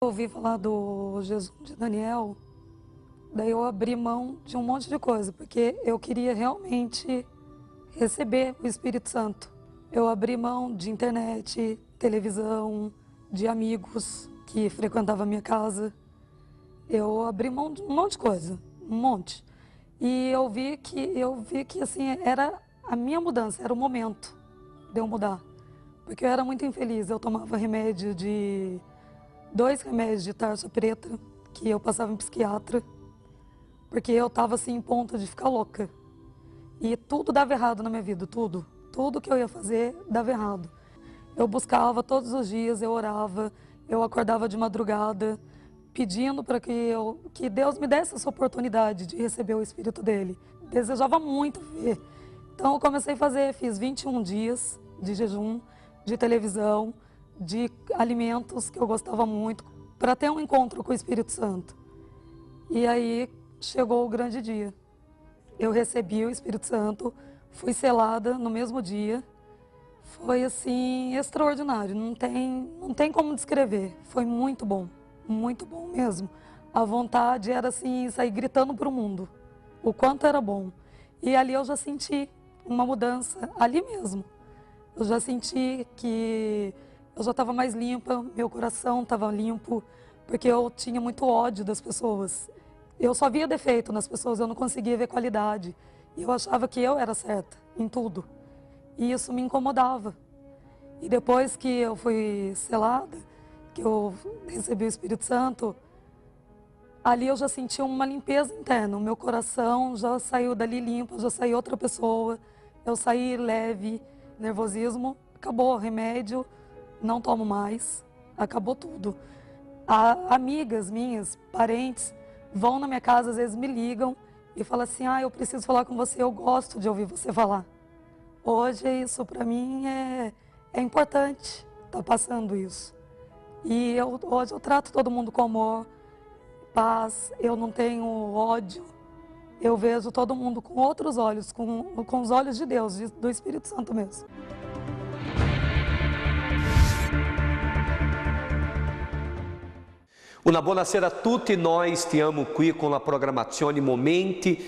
ouvi falar do jejum de Daniel, daí eu abri mão de um monte de coisa, porque eu queria realmente receber o Espírito Santo. Eu abri mão de internet, televisão, de amigos que frequentavam a minha casa. Eu abri mão de um monte de coisa, um monte. E eu vi que assim, era a minha mudança, era o momento de eu mudar. Porque eu era muito infeliz, eu tomava dois remédios de tarja preta, que eu passava em psiquiatra, porque eu estava assim em ponto de ficar louca. E tudo dava errado na minha vida, tudo. Tudo que eu ia fazer dava errado. Eu buscava todos os dias, eu orava, eu acordava de madrugada, pedindo para que Deus me desse essa oportunidade de receber o Espírito dele. Desejava muito ver. Então eu comecei a fazer, fiz 21 dias de jejum, de televisão, de alimentos que eu gostava muito, para ter um encontro com o Espírito Santo. E aí chegou o grande dia. Eu recebi o Espírito Santo, fui selada no mesmo dia. Foi assim, extraordinário, não tem como descrever. Foi muito bom mesmo. A vontade era assim, sair gritando para o mundo, o quanto era bom. E ali eu já senti uma mudança, ali mesmo. Eu já senti que eu já estava mais limpa, meu coração estava limpo, porque eu tinha muito ódio das pessoas. Eu só via defeito nas pessoas, eu não conseguia ver qualidade. E eu achava que eu era certa em tudo. E isso me incomodava. E depois que eu fui selada, que eu recebi o Espírito Santo, ali eu já senti uma limpeza interna. O meu coração já saiu dali limpo, já saiu outra pessoa. Eu saí leve, nervosismo, acabou o remédio, não tomo mais, acabou tudo. Amigas minhas, parentes, vão na minha casa, às vezes me ligam e falam assim, eu preciso falar com você, eu gosto de ouvir você falar. Hoje isso para mim é importante estar passando isso. E hoje eu trato todo mundo com amor, paz, eu não tenho ódio. Eu vejo todo mundo com outros olhos, com os olhos de Deus, do Espírito Santo mesmo. Una buonasera a tutti, noi stiamo qui con la programmazione Momenti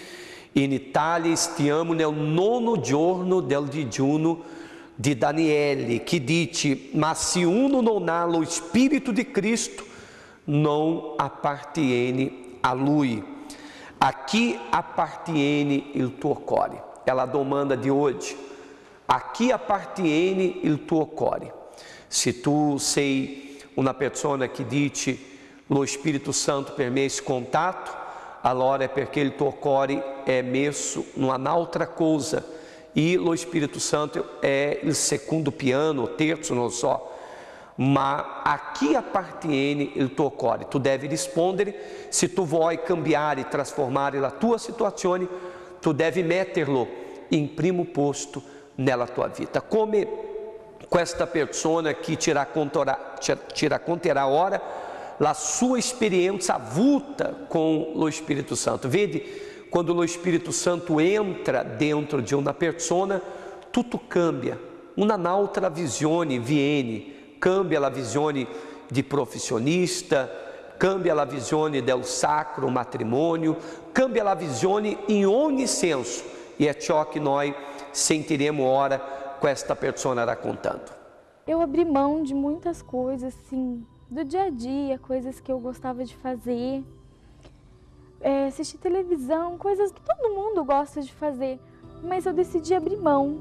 in Italia, stiamo nel 9º giorno del digiuno di Daniele, che dice, ma se uno non ha lo Spirito di Cristo, non appartiene a Lui. A chi appartiene il tuo cuore? È la domanda di oggi. A chi appartiene il tuo cuore? Se tu sei una persona che dice lo Spirito Santo per me esse contatto, allora è perché il tuo cuore è messo in un'altra cosa e lo Spirito Santo è il secondo piano, o terzo, non so. Ma a chi appartiene il tuo cuore? Tu devi rispondere. Se tu vuoi cambiare e trasformare la tua situazione, tu devi metterlo in primo posto nella tua vita. Come questa persona che ci racconterà ora la sua esperienza avuta com lo Spirito Santo. Vedi, quando lo Spirito Santo entra dentro de uma persona, tutto cambia. Un'altra visione viene. Cambia la visione di professionista, cambia la visione del sacro matrimonio, cambia la visione in ogni senso. E é ciò che noi sentiremo ora questa persona raccontando. Eu abri mão de muitas coisas, assim, do dia a dia, coisas que eu gostava de fazer, assistir televisão, coisas que todo mundo gosta de fazer, mas eu decidi abrir mão,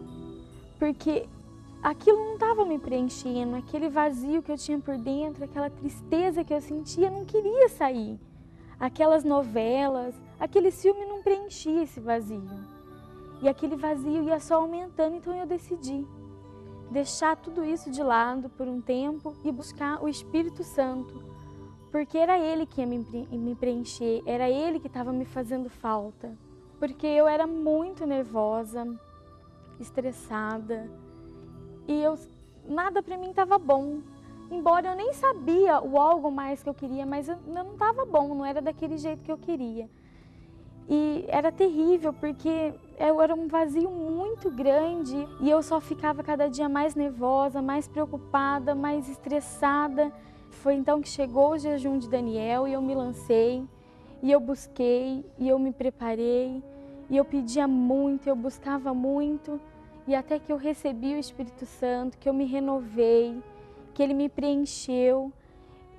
porque aquilo não estava me preenchendo, aquele vazio que eu tinha por dentro, aquela tristeza que eu sentia, não queria sair. Aquelas novelas, aquele filme não preenchia esse vazio. E aquele vazio ia só aumentando, então eu decidi deixar tudo isso de lado por um tempo e buscar o Espírito Santo, porque era Ele que ia me preencher, era Ele que estava me fazendo falta, porque eu era muito nervosa, estressada, e nada para mim estava bom, embora eu nem sabia o algo mais que eu queria, mas não estava bom, não era daquele jeito que eu queria. E era terrível, porque era um vazio muito grande e eu só ficava cada dia mais nervosa, mais preocupada, mais estressada. Foi então que chegou o jejum de Daniel e eu me lancei, e eu busquei, e eu me preparei, e eu pedia muito, eu buscava muito, e até que eu recebi o Espírito Santo, que eu me renovei, que ele me preencheu.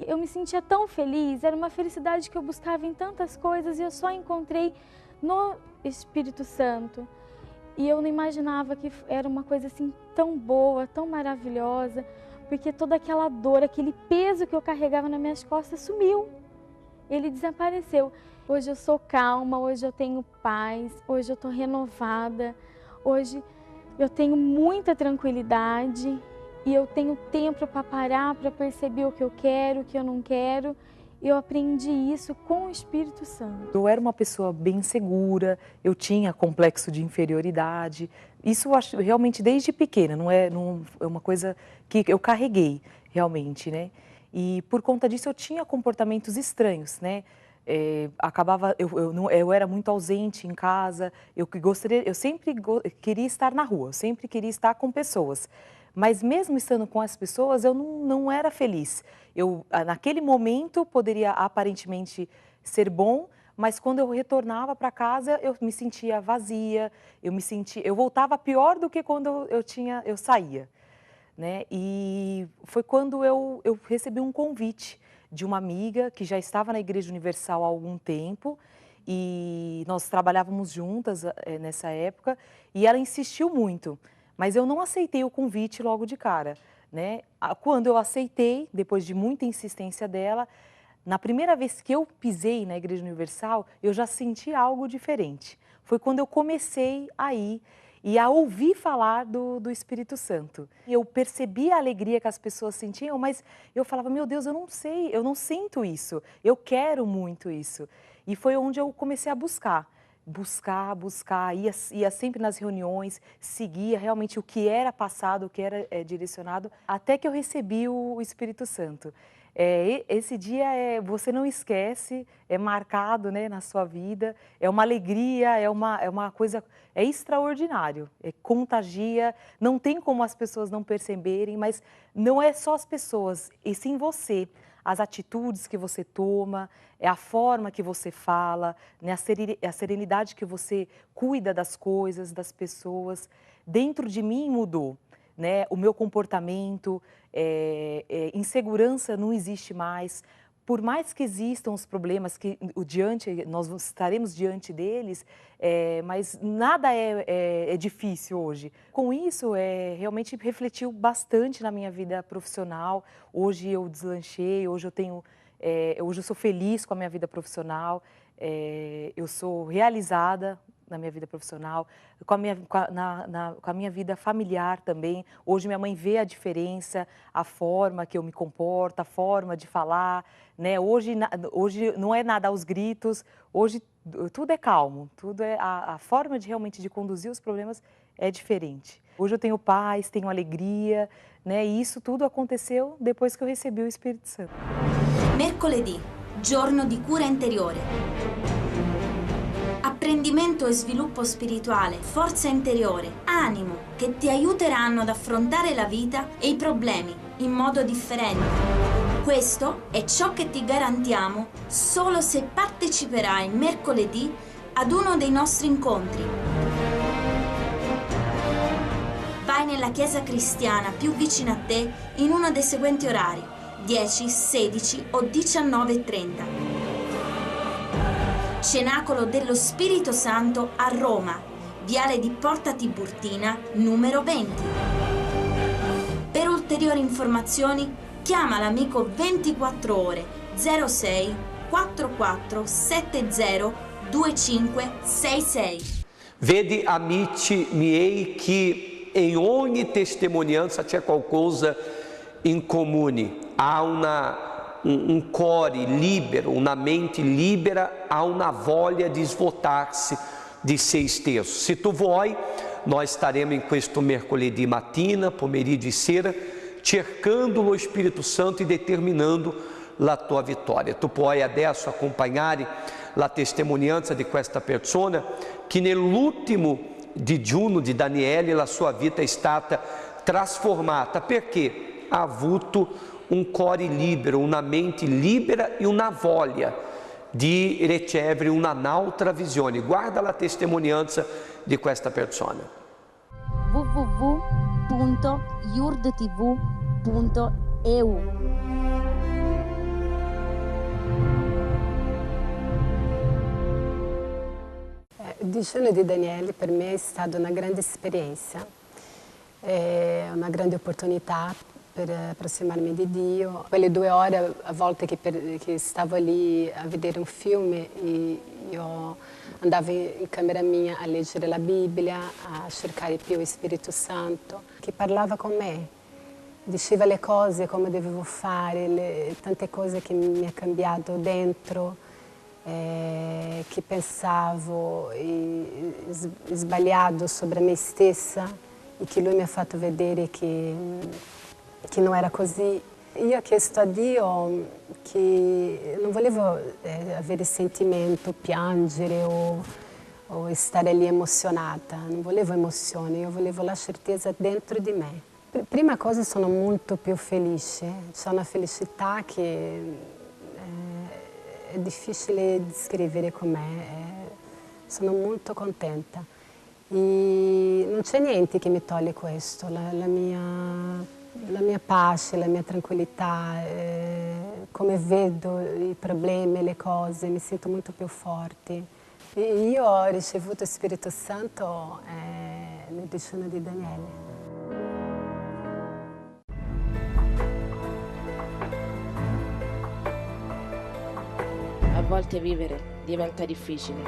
Eu me sentia tão feliz, era uma felicidade que eu buscava em tantas coisas e eu só encontrei no Espírito Santo. E eu não imaginava que era uma coisa assim tão boa, tão maravilhosa, porque toda aquela dor, aquele peso que eu carregava nas minhas costas sumiu. Ele desapareceu. Hoje eu sou calma, hoje eu tenho paz, hoje eu estou renovada, hoje eu tenho muita tranquilidade e eu tenho tempo para parar, para perceber o que eu quero, o que eu não quero. Eu aprendi isso com o Espírito Santo. Eu era uma pessoa bem segura, eu tinha complexo de inferioridade. Isso eu acho realmente desde pequena, não é uma coisa que eu carreguei realmente, né? E por conta disso eu tinha comportamentos estranhos, né? Eu era muito ausente em casa, eu sempre queria estar na rua, eu sempre queria estar com pessoas. Mas mesmo estando com as pessoas, eu não era feliz. Naquele momento, poderia aparentemente ser bom, mas quando eu retornava para casa, eu me sentia vazia, eu voltava pior do que quando eu saía, né? E foi quando eu recebi um convite de uma amiga que já estava na Igreja Universal há algum tempo, e nós trabalhávamos juntas nessa época, e ela insistiu muito. Mas eu não aceitei o convite logo de cara, né? Quando eu aceitei, depois de muita insistência dela, na primeira vez que eu pisei na Igreja Universal, eu já senti algo diferente. Foi quando eu comecei a ir e a ouvir falar do Espírito Santo. Eu percebi a alegria que as pessoas sentiam, mas eu falava, meu Deus, eu não sei, eu não sinto isso, eu quero muito isso. E foi onde eu comecei a buscar, ia sempre nas reuniões, seguia realmente o que era passado, o que era direcionado, até que eu recebi o Espírito Santo. Esse dia você não esquece, é marcado, né, na sua vida, é uma alegria, é uma coisa, é extraordinário, contagia, não tem como as pessoas não perceberem, mas não é só as pessoas, e sim você. As atitudes que você toma, a forma que você fala, né, a serenidade que você cuida das coisas, das pessoas. Dentro de mim mudou, né, o meu comportamento, insegurança não existe mais. Por mais que existam os problemas, que nós estaremos diante deles, mas nada é difícil hoje. Com isso, realmente refletiu bastante na minha vida profissional. Hoje eu deslanchei, hoje eu sou feliz com a minha vida profissional, eu sou realizada na minha vida profissional, com a minha vida familiar também. Hoje minha mãe vê a diferença, a forma que eu me comporto, a forma de falar, né? Hoje não é nada aos gritos, hoje tudo é calmo, a forma de realmente de conduzir os problemas é diferente. Hoje eu tenho paz, tenho alegria, né? E isso tudo aconteceu depois que eu recebi o Espírito Santo. Mercoledì, giorno di cura interiore. Apprendimento e sviluppo spirituale, forza interiore, animo che ti aiuteranno ad affrontare la vita e i problemi in modo differente. Questo è ciò che ti garantiamo solo se parteciperai mercoledì ad uno dei nostri incontri. Vai nella chiesa cristiana più vicina a te in uno dei seguenti orari: 10, 16 o 19:30. Cenacolo dello Spirito Santo a Roma, Viale di Porta Tiburtina, numero 20. Per ulteriori informazioni chiama l'amico 24 ore 06 44 70 2566. Vede, amici miei, che in ogni testimonianza c'è qualcosa in comune. Há um core libero, uma mente libera, há una voglia di svuotarsi di se stesso. Se tu vuoi, nós estaremos in questo mercoledì mattina, pomeriggio e sera, cercando lo Spirito Santo e determinando la tua vittoria. Tu puoi adesso accompagnare la testimonianza di questa persona che nell'ultimo digiuno di Daniele la sua vita è stata trasformata perché ha avuto un cuore libero, una mente libera e una voglia di ricevere un'altra visione. Guarda la testimonianza di questa persona. www.yurdtv.eu. Il digiuno di Daniele per me è stata una grande esperienza, una grande opportunità per approssimarmi di Dio. Quelle 2 ore a volte che stavo lì a vedere un film, io andavo in camera mia a leggere la Bibbia, a cercare più lo Spirito Santo, che parlava con me, diceva le cose come dovevo fare, tante cose che mi ha cambiato dentro. Che pensavo sbagliato sobre me stessa e che lui mi ha fatto vedere che non era così. Io ho chiesto a Dio che non volevo avere sentimento, piangere o stare lì emozionata, non volevo emozioni, io volevo la certezza dentro di me. Prima cosa sono molto più felice, c'è una felicità che è difficile descrivere com'è, sono molto contenta e non c'è niente che mi toglie questo, la mia pace, la mia tranquillità, come vedo i problemi, le cose, mi sento molto più forte. E io ho ricevuto lo Spirito Santo nel digiuno di Daniele. A volte vivere diventa difficile.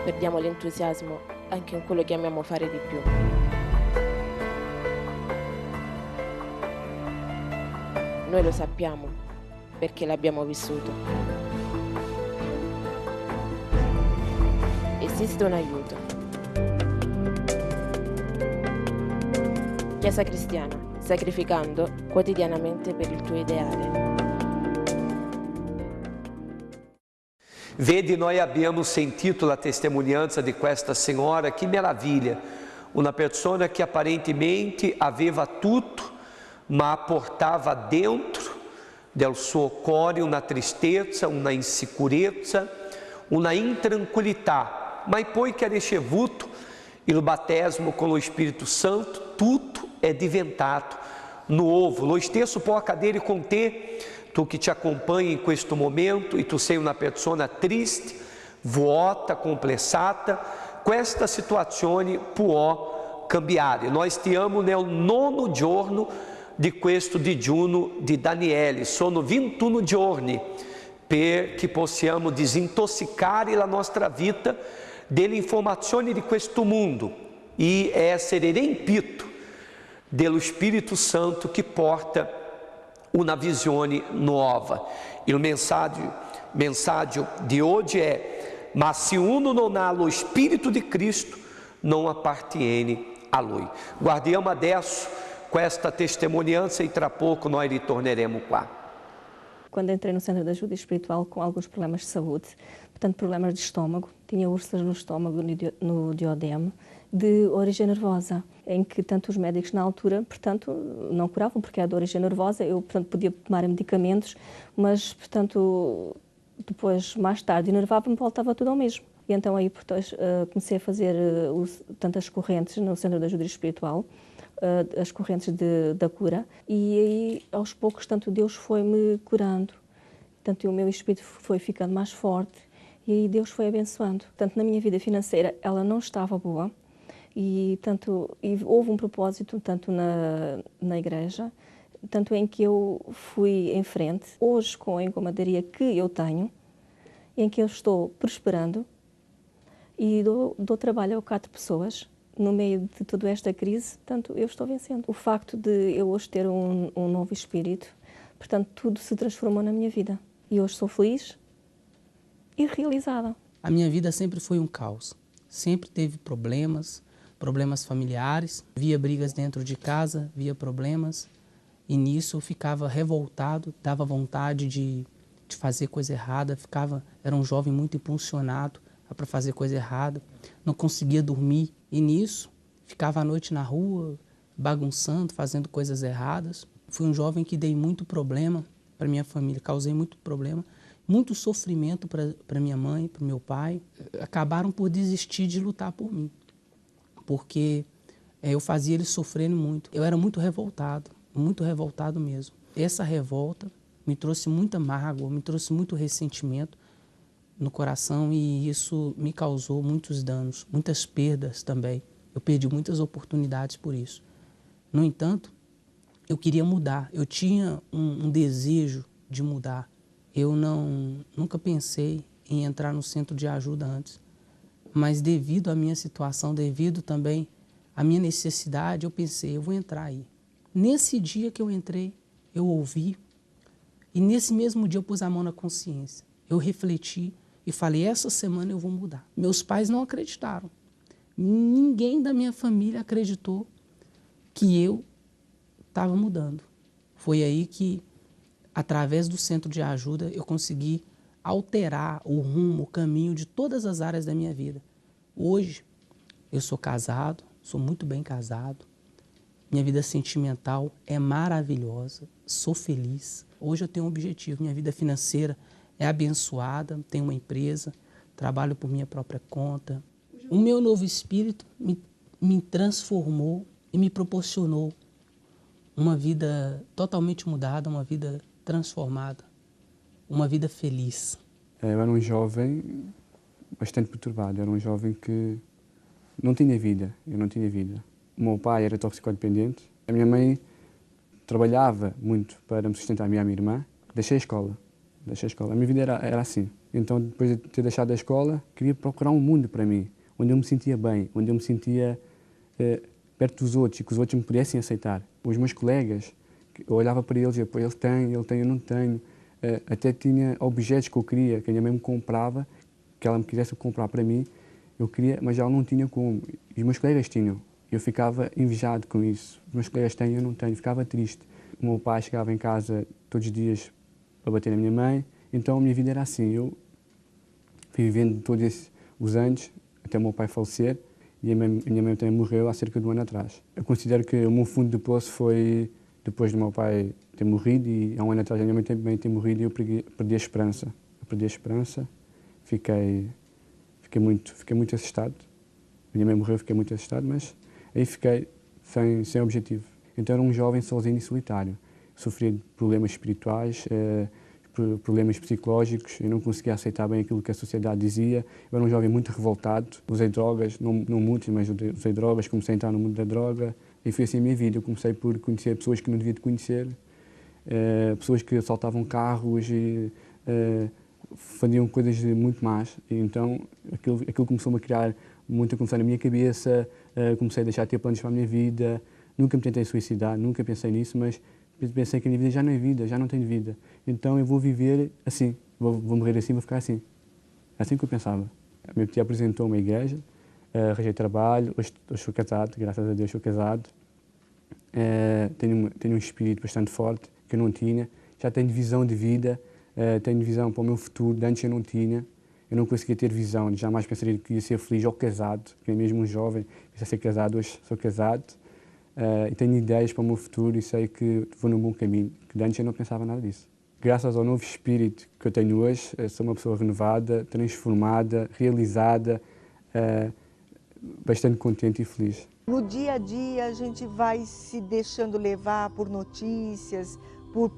Perdiamo l'entusiasmo anche in quello che amiamo fare di più. Noi lo sappiamo perché l'abbiamo vissuto. Esiste un aiuto. Chiesa cristiana, sacrificando quotidianamente per il tuo ideale. Vedi, noi abbiamo sentito la testimonianza di questa signora, che meraviglia, una persona che apparentemente aveva tutto, ma portava dentro del suo cuore una tristezza, una insicurezza, una intranquillità, ma poi che ha ricevuto il battesimo con lo Spirito Santo, tutto è diventato nuovo. Lo stesso può accadere con te, tu che ti acompanha in questo momento e tu sei una persona triste, vuota, complessata, questa situazione può cambiare. Noi stiamo nel 9º giorno di questo digiuno di Daniele, sono 21 giorni perché possiamo disintossicare la nostra vita delle informazioni di questo mondo e essere riempito dello Spirito Santo che porta una visione nuova. Il messaggio di oggi è: ma se uno non ha lo Spirito di Cristo, non appartiene a Lui. Guardiamo adesso questa testimonianza e tra pouco nós ritorneremo qua. Quando entrei no centro de ajuda espiritual com alguns problemas de saúde, portanto problemas de estômago, tinha úlceras no estômago, no duodeno, de origem nervosa, em que tanto os médicos na altura, portanto, não curavam porque era de origem nervosa, eu, portanto, podia tomar medicamentos, mas, portanto, depois, mais tarde, enervava-me, voltava tudo ao mesmo. E então aí, portanto, comecei a fazer tantas correntes no centro de ajuda espiritual, as correntes da cura, e aí aos poucos tanto Deus foi-me curando, tanto o meu espírito foi ficando mais forte e aí Deus foi abençoando. Tanto na minha vida financeira ela não estava boa e houve um propósito tanto na igreja, tanto em que eu fui em frente, hoje com a engomadaria que eu tenho, em que eu estou prosperando e dou trabalho a 4 pessoas. No meio de toda esta crise, portanto, eu estou vencendo. O facto de eu hoje ter um novo espírito, portanto, tudo se transformou na minha vida. E hoje sou feliz e realizada. A minha vida sempre foi um caos. Sempre teve problemas familiares. Via brigas dentro de casa, via problemas. E nisso eu ficava revoltado, dava vontade de fazer coisa errada. Era um jovem muito impulsionado para fazer coisa errada. Não conseguia dormir. E nisso, ficava à noite na rua, bagunçando, fazendo coisas erradas. Fui um jovem que dei muito problema para minha família, causei muito problema, muito sofrimento para minha mãe, para meu pai. Acabaram por desistir de lutar por mim, porque eu fazia eles sofrerem muito. Eu era muito revoltado mesmo. Essa revolta me trouxe muita mágoa, me trouxe muito ressentimento no coração e isso me causou muitos danos, muitas perdas também. Eu perdi muitas oportunidades por isso. No entanto, eu queria mudar, eu tinha um desejo de mudar. Eu nunca pensei em entrar no centro de ajuda antes, mas devido à minha situação, devido também à minha necessidade, eu pensei, eu vou entrar aí. Nesse dia que eu entrei, eu ouvi, e nesse mesmo dia eu pus a mão na consciência. Eu refleti e falei, essa semana eu vou mudar. Meus pais não acreditaram. Ninguém da minha família acreditou que eu estava mudando. Foi aí que, através do centro de ajuda, eu consegui alterar o rumo, o caminho de todas as áreas da minha vida. Hoje, eu sou casado, sou muito bem casado. Minha vida sentimental é maravilhosa, sou feliz. Hoje eu tenho um objetivo, minha vida financeira é abençoada, tenho uma empresa, trabalho por minha própria conta. O meu novo espírito me transformou e me proporcionou uma vida totalmente mudada, uma vida transformada, uma vida feliz. Eu era um jovem bastante perturbado, era um jovem que não tinha vida, eu não tinha vida. O meu pai era toxicodependente, a minha mãe trabalhava muito para me sustentar a minha irmã. Deixei a escola. A minha vida era assim. Então, depois de ter deixado a escola, queria procurar um mundo para mim, onde eu me sentia bem, onde eu me sentia perto dos outros e que os outros me pudessem aceitar. Os meus colegas, eu olhava para eles e eu, ele tem, eu não tenho. Até tinha objetos que eu queria, que a minha mãe me comprava, que ela me quisesse comprar para mim, eu queria, mas ela não tinha como. E os meus colegas tinham. Eu ficava invejado com isso. Os meus colegas têm, eu não tenho. Ficava triste. O meu pai chegava em casa todos os dias para bater na minha mãe. Então a minha vida era assim. Eu fui vivendo todos os anos, até o meu pai falecer, e a minha mãe também morreu há cerca de um ano atrás. Eu considero que o meu fundo de poço foi depois do meu pai ter morrido, e há um ano atrás a minha mãe também ter morrido, e eu perdi a esperança. Fiquei muito assustado. A minha mãe morreu, fiquei muito assustado, mas aí fiquei sem objetivo. Então era um jovem sozinho e solitário. Sofria de problemas espirituais, problemas psicológicos, eu não conseguia aceitar bem aquilo que a sociedade dizia. Eu era um jovem muito revoltado, usei drogas, não muitas, mas usei drogas, comecei a entrar no mundo da droga. E foi assim a minha vida. Eu comecei por conhecer pessoas que não devia de conhecer, pessoas que assaltavam carros e faziam coisas muito más. E então aquilo começou-me a criar muita confusão na minha cabeça, comecei a deixar de ter planos para a minha vida. Nunca me tentei suicidar, nunca pensei nisso, mas pensei que a minha vida já não é vida, já não tenho vida. Então eu vou viver assim, vou morrer assim, vou ficar assim. É assim que eu pensava. A minha tia apresentou uma igreja, arranjei trabalho, hoje sou casado, graças a Deus sou casado. Tenho um espírito bastante forte, que eu não tinha. Já tenho visão de vida, tenho visão para o meu futuro, antes eu não tinha. Eu não conseguia ter visão, jamais pensaria que ia ser feliz ou casado, porque mesmo um jovem precisa ser casado, hoje sou casado. E tenho ideias para o meu futuro e sei que vou num bom caminho, que antes eu não pensava nada disso. Graças ao novo espírito que eu tenho hoje, sou uma pessoa renovada, transformada, realizada, bastante contente e feliz. No dia a dia a gente vai se deixando levar por notícias, por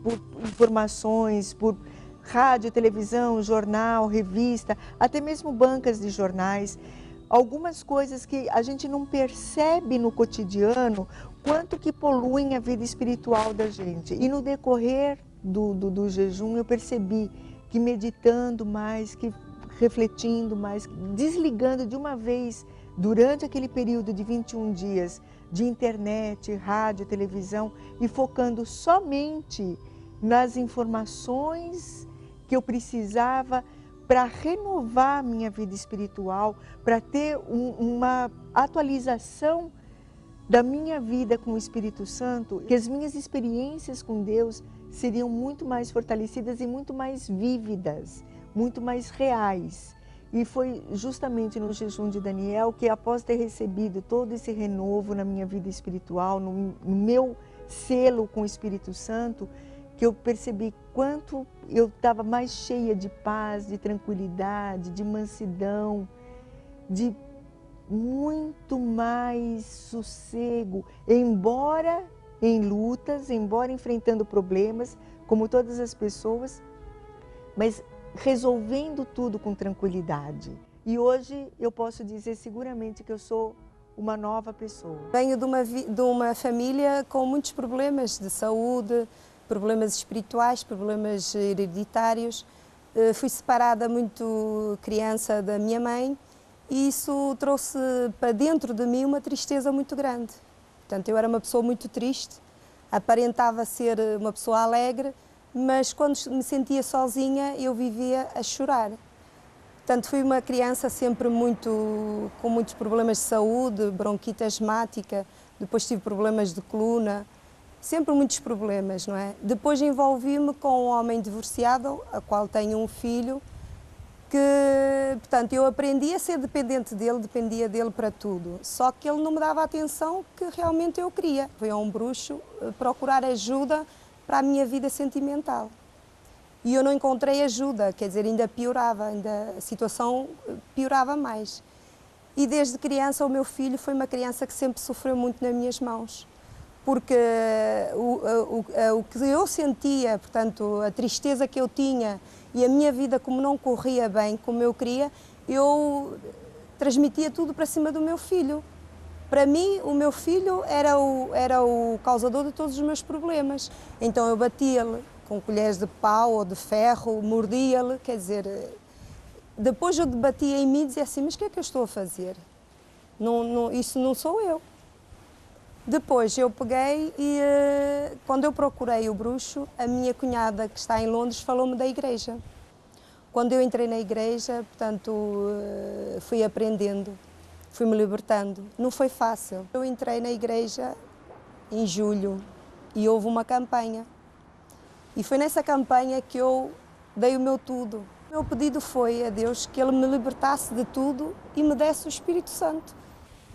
informações, por rádio, televisão, jornal, revista, até mesmo bancas de jornais. Algumas coisas que a gente não percebe no cotidiano, quanto que poluem a vida espiritual da gente. E no decorrer do jejum eu percebi que meditando mais, que refletindo mais, desligando de uma vez, durante aquele período de 21 dias, de internet, rádio, televisão, e focando somente nas informações que eu precisava para renovar a minha vida espiritual, para ter uma atualização da minha vida com o Espírito Santo, que as minhas experiências com Deus seriam muito mais fortalecidas e muito mais vívidas, muito mais reais. E foi justamente no jejum de Daniel que, após ter recebido todo esse renovo na minha vida espiritual, no meu selo com o Espírito Santo, que eu percebi quanto eu estava mais cheia de paz, de tranquilidade, de mansidão, de muito mais sossego, embora em lutas, embora enfrentando problemas, como todas as pessoas, mas resolvendo tudo com tranquilidade. E hoje eu posso dizer seguramente que eu sou uma nova pessoa. Venho de uma família com muitos problemas de saúde, problemas espirituais, problemas hereditários. Fui separada muito criança da minha mãe e isso trouxe para dentro de mim uma tristeza muito grande. Portanto, eu era uma pessoa muito triste, aparentava ser uma pessoa alegre, mas quando me sentia sozinha eu vivia a chorar. Portanto, fui uma criança sempre com muitos problemas de saúde, bronquite asmática, depois tive problemas de coluna, sempre muitos problemas, não é? Depois envolvi-me com um homem divorciado, a qual tenho um filho, que, portanto, eu aprendi a ser dependente dele, dependia dele para tudo. Só que ele não me dava a atenção que realmente eu queria. Fui a um bruxo procurar ajuda para a minha vida sentimental. E eu não encontrei ajuda, quer dizer, ainda piorava, a situação piorava mais. E desde criança o meu filho foi uma criança que sempre sofreu muito nas minhas mãos. Porque o que eu sentia, portanto, a tristeza que eu tinha e a minha vida como não corria bem, como eu queria, eu transmitia tudo para cima do meu filho. Para mim, o meu filho era o causador de todos os meus problemas. Então eu batia-lhe com colheres de pau ou de ferro, mordia-lhe, quer dizer, depois eu debatia em mim e dizia assim, mas o que é que eu estou a fazer? Isso não sou eu. Depois eu peguei e, quando eu procurei o bruxo, a minha cunhada, que está em Londres, falou-me da igreja. Quando eu entrei na igreja, portanto, fui aprendendo, fui-me libertando. Não foi fácil. Eu entrei na igreja em julho e houve uma campanha. E foi nessa campanha que eu dei o meu tudo. O meu pedido foi a Deus que Ele me libertasse de tudo e me desse o Espírito Santo.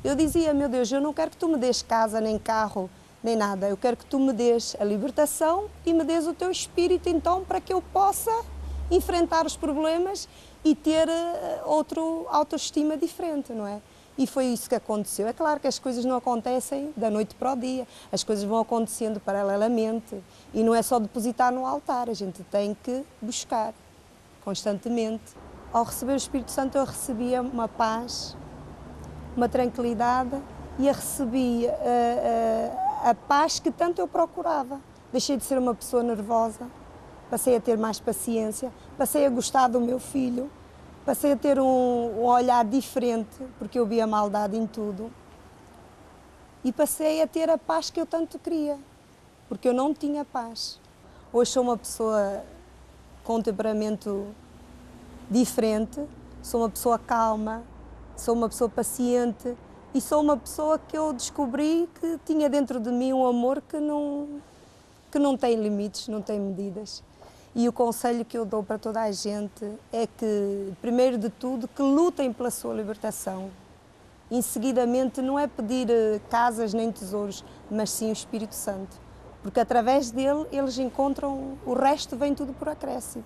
Eu dizia, meu Deus, eu não quero que tu me dês casa, nem carro, nem nada. Eu quero que tu me dês a libertação e me dês o teu Espírito, então, para que eu possa enfrentar os problemas e ter outra autoestima diferente, não é? E foi isso que aconteceu. É claro que as coisas não acontecem da noite para o dia, as coisas vão acontecendo paralelamente. E não é só depositar no altar, a gente tem que buscar constantemente. Ao receber o Espírito Santo, eu recebia uma paz, uma tranquilidade e recebi a paz que tanto eu procurava. Deixei de ser uma pessoa nervosa, passei a ter mais paciência, passei a gostar do meu filho, passei a ter um olhar diferente, porque eu via maldade em tudo. E passei a ter a paz que eu tanto queria, porque eu não tinha paz. Hoje sou uma pessoa com um temperamento diferente, sou uma pessoa calma, sou uma pessoa paciente e sou uma pessoa que eu descobri que tinha dentro de mim um amor que não tem limites, não tem medidas. E o conselho que eu dou para toda a gente é que, primeiro de tudo, que lutem pela sua libertação. Em seguidamente, não é pedir casas nem tesouros, mas sim o Espírito Santo. Porque através dele, eles encontram, o resto vem tudo por acréscimo.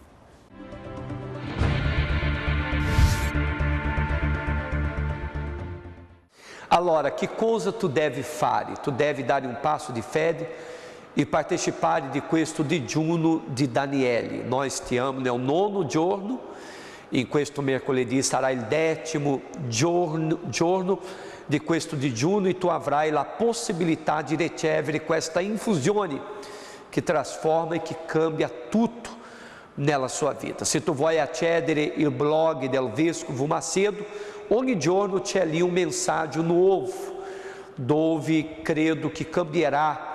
Allora, che cosa tu devi fare? Tu devi dare un passo di fede e partecipare di questo digiuno di Daniele. Noi stiamo nel 9º giorno, in questo mercoledì sarà il 10º giorno di questo digiuno e tu avrai la possibilità di ricevere questa infusione che trasforma e che cambia tutto nella sua vita. Se tu vuoi accedere il blog del Vescovo Macedo, ogni giorno c'è lì un messaggio nuovo, dove credo che cambierà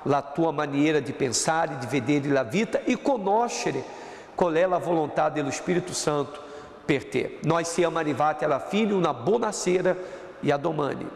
la tua maniera di pensare, di vedere la vita e conoscere qual è la volontà dello Spirito Santo per te. Noi siamo arrivati alla fine, una buona sera e a domani.